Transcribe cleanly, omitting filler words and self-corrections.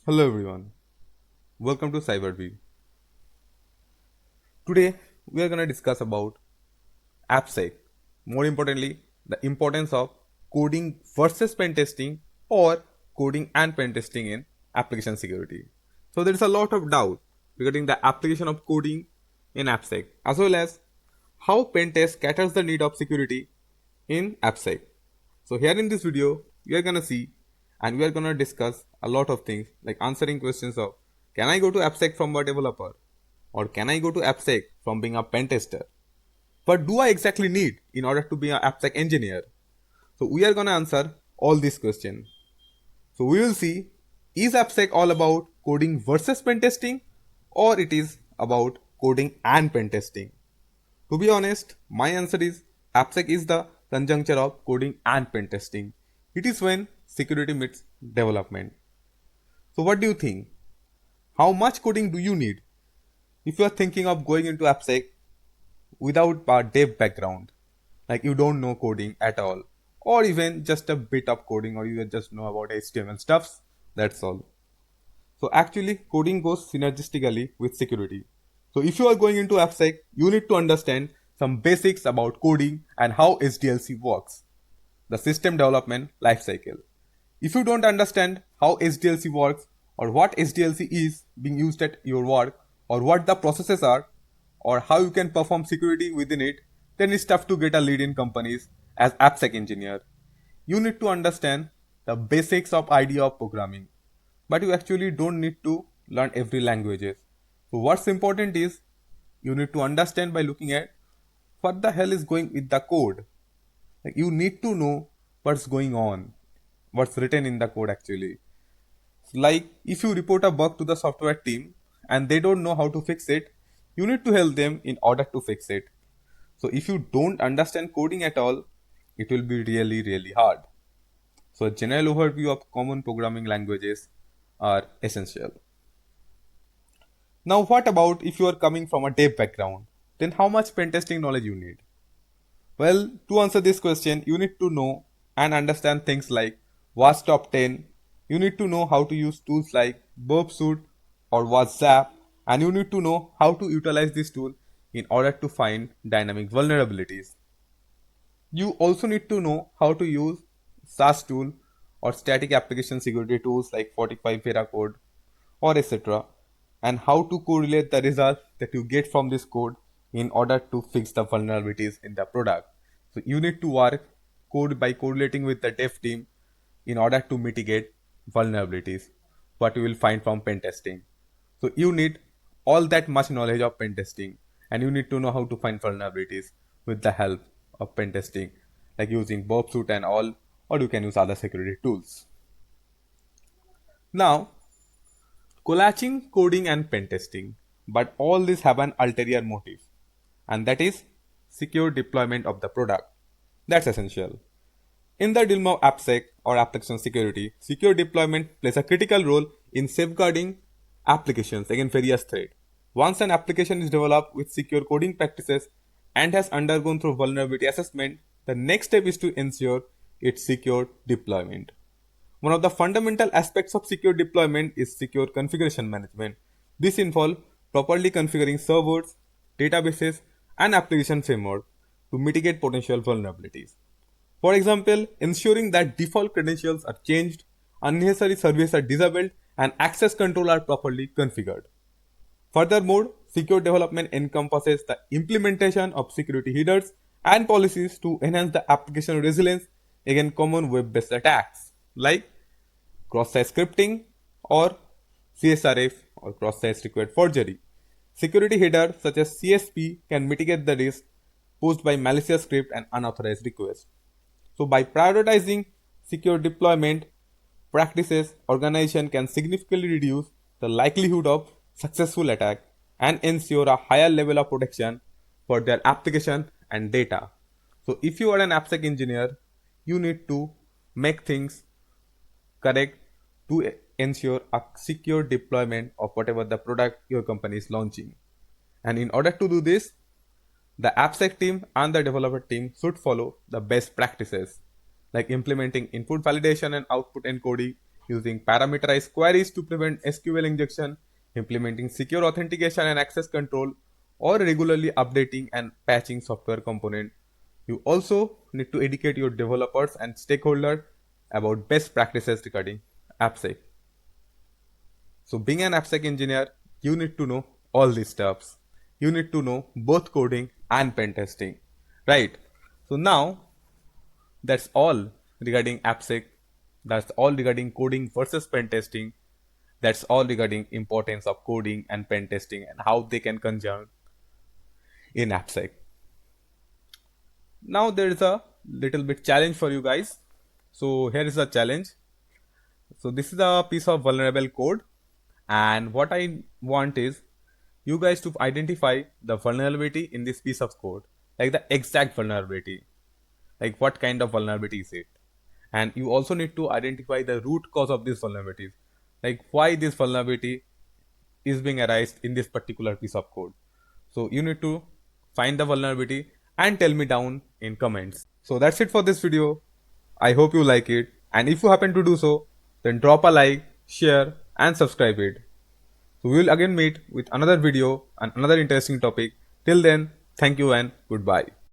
Hello everyone, welcome to CyberView. Today we are going to discuss about AppSec. More importantly, the importance of coding versus pen testing or coding and pen testing in application security. So there is a lot of doubt regarding the application of coding in AppSec as well as how pen test caters the need of security in AppSec. So here in this video, we are gonna see and we are gonna discuss a lot of things like answering questions of can I go to AppSec from a developer or can I go to AppSec from being a pen tester? What do I exactly need in order to be an AppSec engineer? So we are gonna answer all these questions. So we will see is AppSec all about coding versus pen testing or it is about coding and pen testing? To be honest, my answer is AppSec is the conjuncture of coding and pen testing. It is when security meets development. So what do you think? How much coding do you need? If you are thinking of going into AppSec without a dev background, like you don't know coding at all, or even just a bit of coding, or you just know about HTML stuffs, that's all. So actually, coding goes synergistically with security. So if you are going into AppSec, you need to understand some basics about coding and how SDLC works, the system development lifecycle. If you don't understand how SDLC works or what SDLC is being used at your work or what the processes are or how you can perform security within it, then it's tough to get a lead in companies as AppSec engineer. You need to understand the basics of idea of programming, but you actually don't need to learn every languages. So what's important is you need to understand by looking at what the hell is going with the code. Like you need to know what's going on, what's written in the code actually. Like if you report a bug to the software team and they don't know how to fix it, you need to help them in order to fix it. So if you don't understand coding at all, it will be really hard. So a general overview of common programming languages are essential. Now what about if you are coming from a dev background? Then how much pen testing knowledge you need? Well, to answer this question, you need to know and understand things like WAS Top 10. You need to know how to use tools like Burp Suite or WhatsApp, and you need to know how to utilize this tool in order to find dynamic vulnerabilities. You also need to know how to use SAS tool or static application security tools like 45 Veracode or etc. and how to correlate the results that you get from this code in order to fix the vulnerabilities in the product. So you need to work code by correlating with the dev team in order to mitigate vulnerabilities, what you will find from pen testing. So you need all that much knowledge of pen testing and you need to know how to find vulnerabilities with the help of pen testing, like using Burp Suite and all, or you can use other security tools. Now, collaching coding and pen testing, but all this have an ulterior motive, and that is secure deployment of the product. That's essential. In the realm of AppSec or application security, secure deployment plays a critical role in safeguarding applications against various threats. Once an application is developed with secure coding practices and has undergone through vulnerability assessment, the next step is to ensure its secure deployment. One of the fundamental aspects of secure deployment is secure configuration management. This involves properly configuring servers, databases, and application framework to mitigate potential vulnerabilities. For example, ensuring that default credentials are changed, unnecessary services are disabled, and access control are properly configured. Furthermore, secure development encompasses the implementation of security headers and policies to enhance the application resilience against common web-based attacks like cross-site scripting or CSRF or cross-site required forgery. Security headers such as CSP can mitigate the risk posed by malicious script and unauthorized requests. So by prioritizing secure deployment practices, organization can significantly reduce the likelihood of successful attack and ensure a higher level of protection for their application and data. So if you are an AppSec engineer, you need to make things correct to ensure a secure deployment of whatever the product your company is launching. And in order to do this, the AppSec team and the developer team should follow the best practices like implementing input validation and output encoding, using parameterized queries to prevent SQL injection, implementing secure authentication and access control, or regularly updating and patching software component. You also need to educate your developers and stakeholders about best practices regarding AppSec. So being an AppSec engineer, you need to know all these steps. You need to know both coding and pen testing, right? So now that's all regarding AppSec. That's all regarding coding versus pen testing. That's all regarding importance of coding and pen testing and how they can conjunct in AppSec. Now there is a little bit challenge for you guys. So here is the challenge. So this is a piece of vulnerable code, and what I want is you guys to identify the vulnerability in this piece of code, like the exact vulnerability, like what kind of vulnerability is it, and you also need to identify the root cause of this vulnerability, like why this vulnerability is being arised in this particular piece of code. So you need to find the vulnerability and tell me down in comments. So that's it for this video. I hope you like it, and if you happen to do so, then drop a like, share and subscribe it. So we will again meet with another video and another interesting topic. Till then, thank you and goodbye.